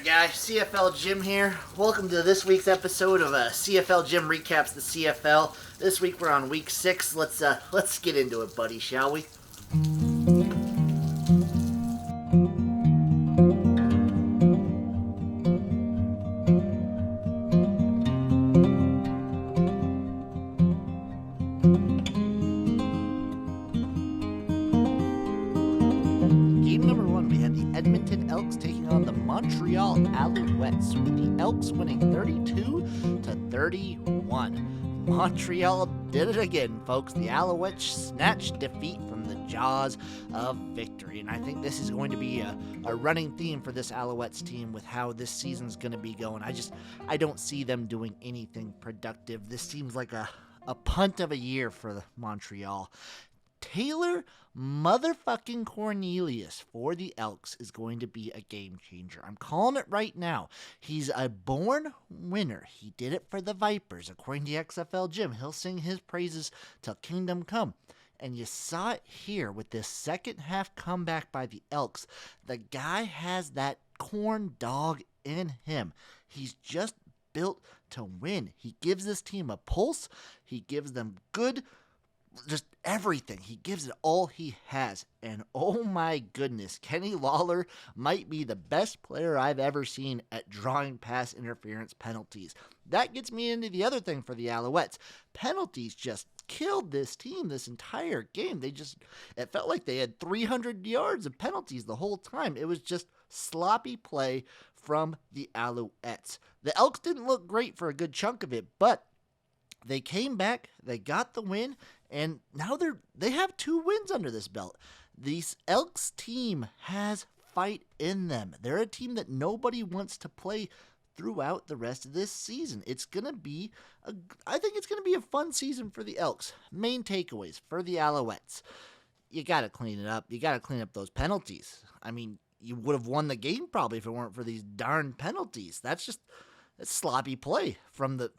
Alright guys, CFL Jim here. Welcome to this week's episode of CFL Jim Recaps the CFL. This week we're on week 6. Let's get into it, buddy, shall we? Game number 1, we had the Edmonton Elks taking on the Montreal Alouettes, with the Elks winning 32-31. Montreal did it again, folks. The Alouettes snatched defeat from the jaws of victory, and I think this is going to be a running theme for this Alouettes team with how this season's going to be going. I don't see them doing anything productive. This seems like a punt of a year for the Montreal. Taylor motherfucking Cornelius for the Elks is going to be a game changer. I'm calling it right now. He's a born winner. He did it for the Vipers. According to XFL Jim, he'll sing his praises till kingdom come. And you saw it here with this second half comeback by the Elks. The guy has that corn dog in him. He's just built to win. He gives this team a pulse. He gives them just everything. He gives it all he has. And oh my goodness, Kenny Lawler might be the best player I've ever seen at drawing pass interference penalties. That gets me into the other thing for the Alouettes. Penalties just killed this team this entire game. It felt like they had 300 yards of penalties the whole time. It was just sloppy play from the Alouettes. The Elks didn't look great for a good chunk of it, but they came back, they got the win, and now they have 2 wins under this belt. This Elks team has fight in them. They're a team that nobody wants to play throughout the rest of this season. I think it's going to be a fun season for the Elks. Main takeaways for the Alouettes. You got to clean it up. You got to clean up those penalties. I mean, you would have won the game probably if it weren't for these darn penalties. That's sloppy play from the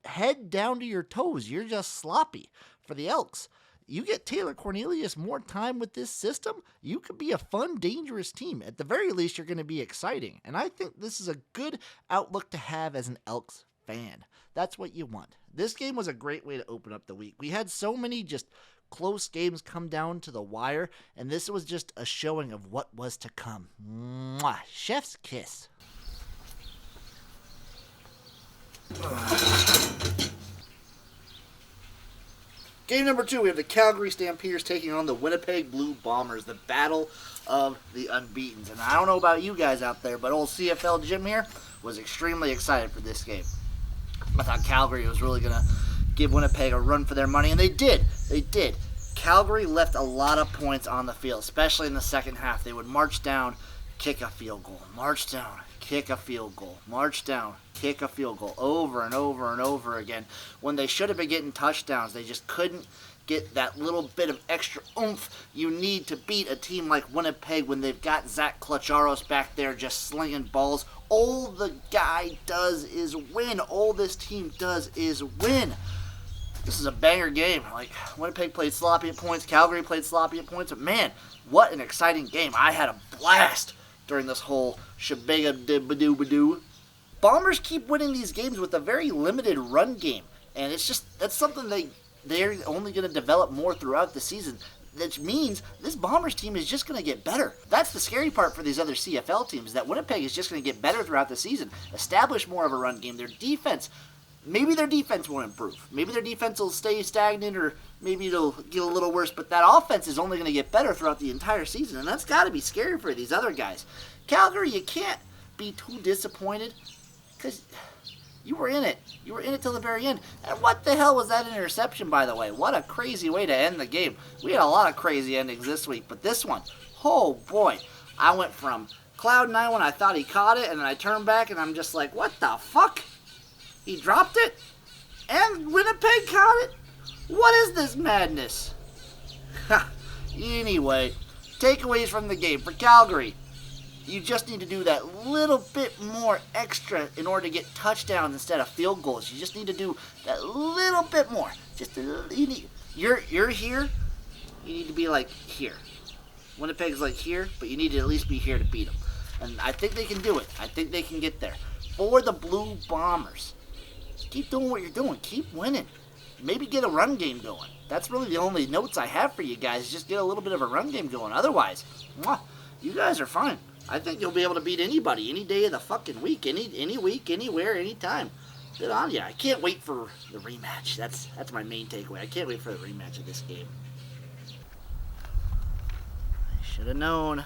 head down to your toes. You're just sloppy. For the Elks, you get Taylor Cornelius more time with this system, you could be a fun, dangerous team. At the very least, you're going to be exciting. And I think this is a good outlook to have as an Elks fan. That's what you want. This game was a great way to open up the week. We had so many just close games come down to the wire, and this was just a showing of what was to come. Mwah! Chef's kiss. Game number 2, we have the Calgary Stampeders taking on the Winnipeg Blue Bombers, the battle of the unbeatens. And I don't know about you guys out there, but old CFL Jim here was extremely excited for this game. I thought Calgary was really going to give Winnipeg a run for their money, and they did. They did. Calgary left a lot of points on the field, especially in the second half. They would march down, kick a field goal, march down, kick a field goal, march down, kick a field goal, over and over and over again. When they should have been getting touchdowns, they just couldn't get that little bit of extra oomph you need to beat a team like Winnipeg when they've got Zach Clucharos back there just slinging balls. All the guy does is win. All this team does is win. This is a banger game. Like, Winnipeg played sloppy at points, Calgary played sloppy at points, but man, what an exciting game. I had a blast during this whole shabega-dibba-doo-ba-doo. Bombers keep winning these games with a very limited run game, and that's something they're only going to develop more throughout the season, which means this Bombers team is just going to get better. That's the scary part for these other CFL teams, that Winnipeg is just going to get better throughout the season, establish more of a run game. Their defense won't improve. Maybe their defense will stay stagnant, or maybe it'll get a little worse, but that offense is only going to get better throughout the entire season, and that's got to be scary for these other guys. Calgary, you can't be too disappointed, because you were in it. You were in it till the very end. And what the hell was that interception, by the way? What a crazy way to end the game. We had a lot of crazy endings this week, but this one, oh boy. I went from cloud 9 when I thought he caught it, and then I turned back, and I'm just like, what the fuck? He dropped it? And Winnipeg caught it? What is this madness? Anyway, takeaways from the game. For Calgary, you just need to do that little bit more extra in order to get touchdowns instead of field goals. You just need to do that little bit more. You're here, you need to be like here. Winnipeg's like here, but you need to at least be here to beat them. And I think they can do it. I think they can get there. For the Blue Bombers, just keep doing what you're doing. Keep winning. Maybe get a run game going. That's really the only notes I have for you guys. Just get a little bit of a run game going. Otherwise, you guys are fine. I think you'll be able to beat anybody any day of the fucking week. Any week, anywhere, anytime. Good on ya. I can't wait for the rematch. That's my main takeaway. I can't wait for the rematch of this game. I should have known.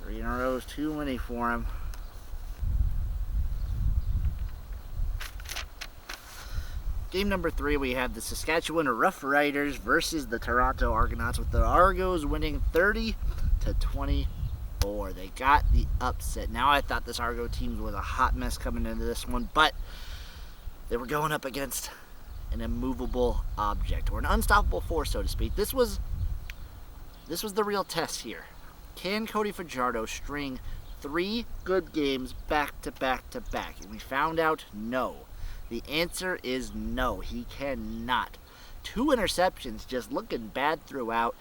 3 in a row is too many for him. Game number 3, we have the Saskatchewan Roughriders versus the Toronto Argonauts, with the Argos winning 30-24. They got the upset. Now, I thought this Argo team was a hot mess coming into this one, but they were going up against an immovable object, or an unstoppable force, so to speak. This was the real test here. Can Cody Fajardo string 3 good games back to back to back? And we found out no. The answer is no, he cannot. 2 interceptions, just looking bad throughout.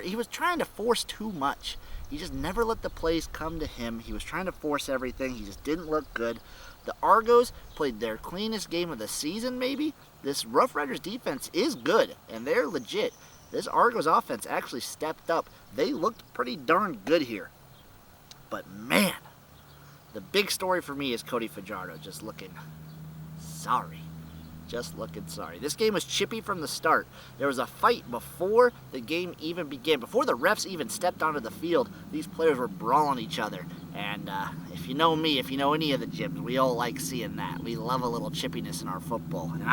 He was trying to force too much. He just never let the plays come to him. He was trying to force everything. He just didn't look good. The Argos played their cleanest game of the season, maybe. This Rough Riders defense is good, and they're legit. This Argos offense actually stepped up. They looked pretty darn good here. But man, the big story for me is Cody Fajardo just looking sorry. Just looking sorry. This game was chippy from the start. There was a fight before the game even began. Before the refs even stepped onto the field, these players were brawling each other. And if you know me, if you know any of the gyms, we all like seeing that. We love a little chippiness in our football. And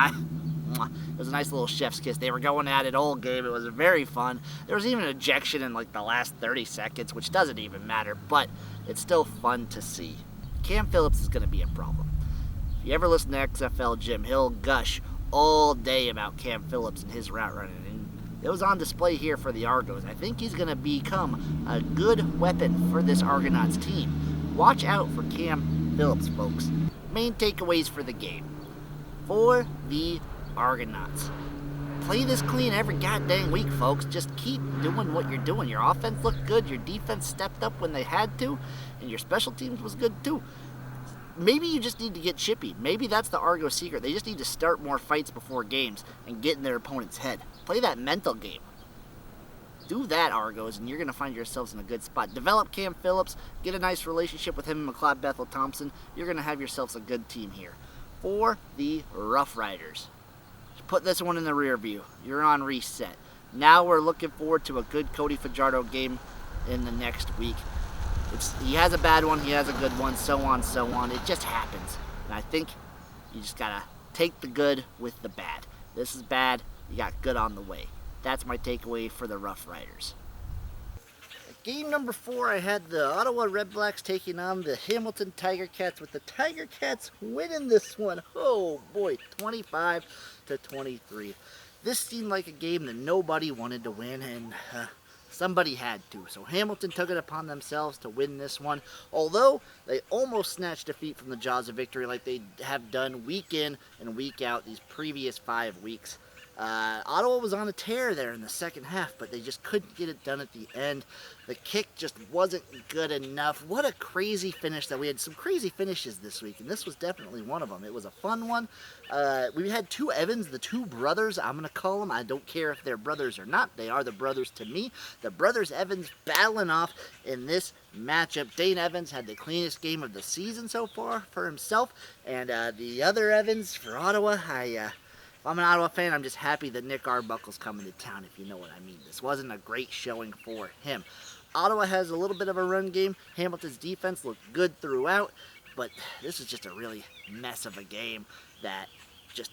it was a nice little chef's kiss. They were going at it all game. It was very fun. There was even an ejection in like the last 30 seconds, which doesn't even matter, but it's still fun to see. Cam Phillips is going to be a problem. If you ever listen to CFL Jim, he'll gush all day about Cam Phillips and his route running. And it was on display here for the Argos. I think he's going to become a good weapon for this Argonauts team. Watch out for Cam Phillips, folks. Main takeaways for the game. For the Argonauts, play this clean every goddamn week, folks. Just keep doing what you're doing. Your offense looked good. Your defense stepped up when they had to. And your special teams was good too. Maybe you just need to get chippy. Maybe that's the Argo secret. They just need to start more fights before games and get in their opponent's head. Play that mental game. Do that, Argos, and you're going to find yourselves in a good spot. Develop Cam Phillips. Get a nice relationship with him and McLeod Bethel-Thompson. You're going to have yourselves a good team here. For the Rough Riders, put this one in the rear view. You're on reset. Now we're looking forward to a good Cody Fajardo game in the next week. He has a bad one, he has a good one, so on, so on. It just happens. And I think you just got to take the good with the bad. This is bad, you got good on the way. That's my takeaway for the Rough Riders. Game number 4, I had the Ottawa Redblacks taking on the Hamilton Tigercats, with the Tigercats winning this one. Oh boy, 25-23. This seemed like a game that nobody wanted to win, and somebody had to. So Hamilton took it upon themselves to win this one, although they almost snatched defeat from the jaws of victory like they have done week in and week out these previous 5 weeks. Ottawa was on a tear there in the second half, but they just couldn't get it done at the end. The kick just wasn't good enough. What a crazy finish that we had. Some crazy finishes this week, and this was definitely one of them. It was a fun one. We had 2 Evans, the 2 brothers, I'm going to call them. I don't care if they're brothers or not. They are the brothers to me. The brothers Evans battling off in this matchup. Dane Evans had the cleanest game of the season so far for himself, and the other Evans for Ottawa, if I'm an Ottawa fan, I'm just happy that Nick Arbuckle's coming to town, if you know what I mean. This wasn't a great showing for him. Ottawa has a little bit of a run game. Hamilton's defense looked good throughout, but this is just a really mess of a game that just,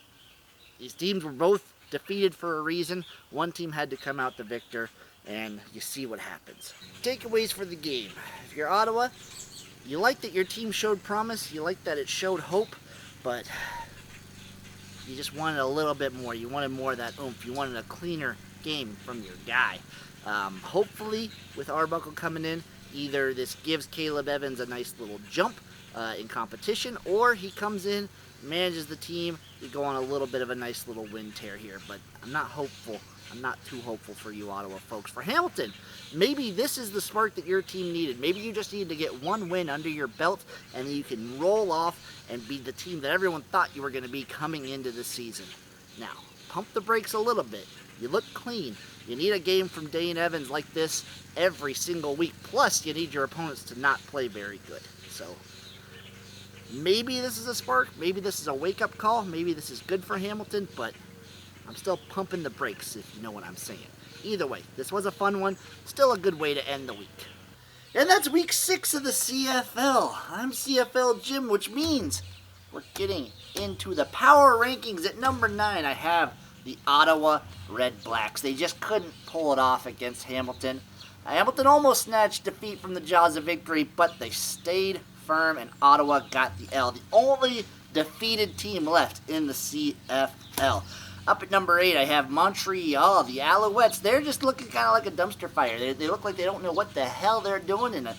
these teams were both defeated for a reason. One team had to come out the victor, and you see what happens. Takeaways for the game. If you're Ottawa, you like that your team showed promise, you like that it showed hope, but you just wanted a little bit more. You wanted more of that oomph. You wanted a cleaner game from your guy. Hopefully, with Arbuckle coming in, either this gives Caleb Evans a nice little jump in competition, or he comes in, manages the team, we go on a little bit of a nice little wind tear here, but I'm not hopeful. I'm not too hopeful for you Ottawa folks. For Hamilton, maybe this is the spark that your team needed. Maybe you just need to get one win under your belt, and you can roll off and be the team that everyone thought you were going to be coming into the season. Now, pump the brakes a little bit. You look clean. You need a game from Dane Evans like this every single week. Plus, you need your opponents to not play very good. So, maybe this is a spark. Maybe this is a wake-up call. Maybe this is good for Hamilton, but I'm still pumping the brakes, if you know what I'm saying. Either way, this was a fun one. Still a good way to end the week. And that's week 6 of the CFL. I'm CFL Jim, which means we're getting into the power rankings. At number 9, I have the Ottawa Redblacks. They just couldn't pull it off against Hamilton. Hamilton almost snatched defeat from the jaws of victory, but they stayed firm, and Ottawa got the L. The only defeated team left in the CFL. Up at number 8, I have Montreal, the Alouettes. They're just looking kind of like a dumpster fire. They look like they don't know what the hell they're doing, and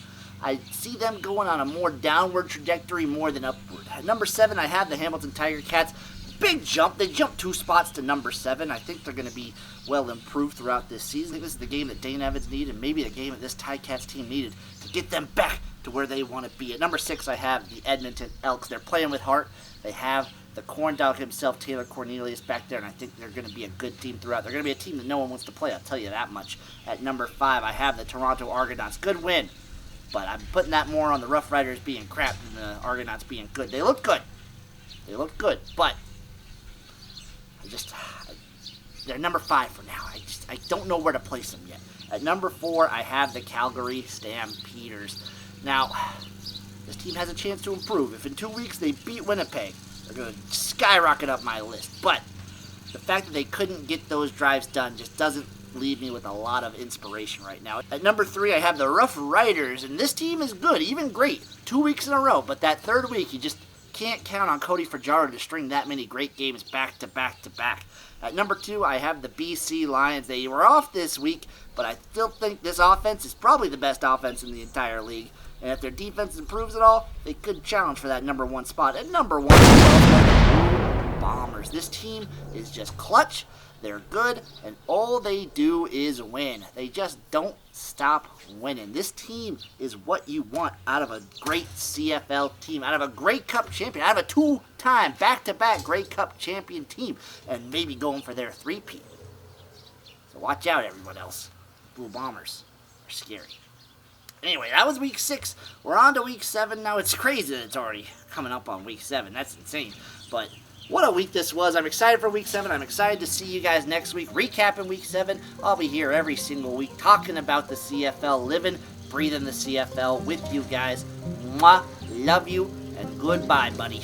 I see them going on a more downward trajectory more than upward. At number 7, I have the Hamilton Tigercats. Big jump. They jumped 2 spots to number 7. I think they're going to be well improved throughout this season. I think this is the game that Dane Evans needed, and maybe the game that this Ticats team needed to get them back to where they want to be. At number 6, I have the Edmonton Elks. They're playing with heart. They have the corn dog himself, Taylor Cornelius, back there, and I think they're going to be a good team throughout. They're going to be a team that no one wants to play, I'll tell you that much. At number 5, I have the Toronto Argonauts. Good win, but I'm putting that more on the Roughriders being crap than the Argonauts being good. They look good. They look good, but they're number 5 for now. I don't know where to place them yet. At number 4, I have the Calgary Stampeders. Now, this team has a chance to improve. If in 2 weeks they beat Winnipeg, they're going to skyrocket up my list. But the fact that they couldn't get those drives done just doesn't leave me with a lot of inspiration right now. At number 3, I have the Roughriders, and this team is good, even great. 2 weeks in a row, but that third week, you just can't count on Cody Fajardo to string that many great games back to back to back. At number 2, I have the BC Lions. They were off this week, but I still think this offense is probably the best offense in the entire league. And if their defense improves at all, they could challenge for that number 1 spot. At number 1, the Bombers. This team is just clutch. They're good, and all they do is win. They just don't stop winning. This team is what you want out of a great CFL team, out of a Grey Cup champion, out of a 2-time back-to-back Grey Cup champion team, and maybe going for their 3-peat. So watch out, everyone else. Blue Bombers are scary. Anyway, that was week 6. We're on to week 7 now. It's crazy that it's already coming up on week 7. That's insane. But what a week this was. I'm excited for week 7. I'm excited to see you guys next week, recapping week 7. I'll be here every single week talking about the CFL, living, breathing the CFL with you guys. Mwah, love you, and goodbye, buddy.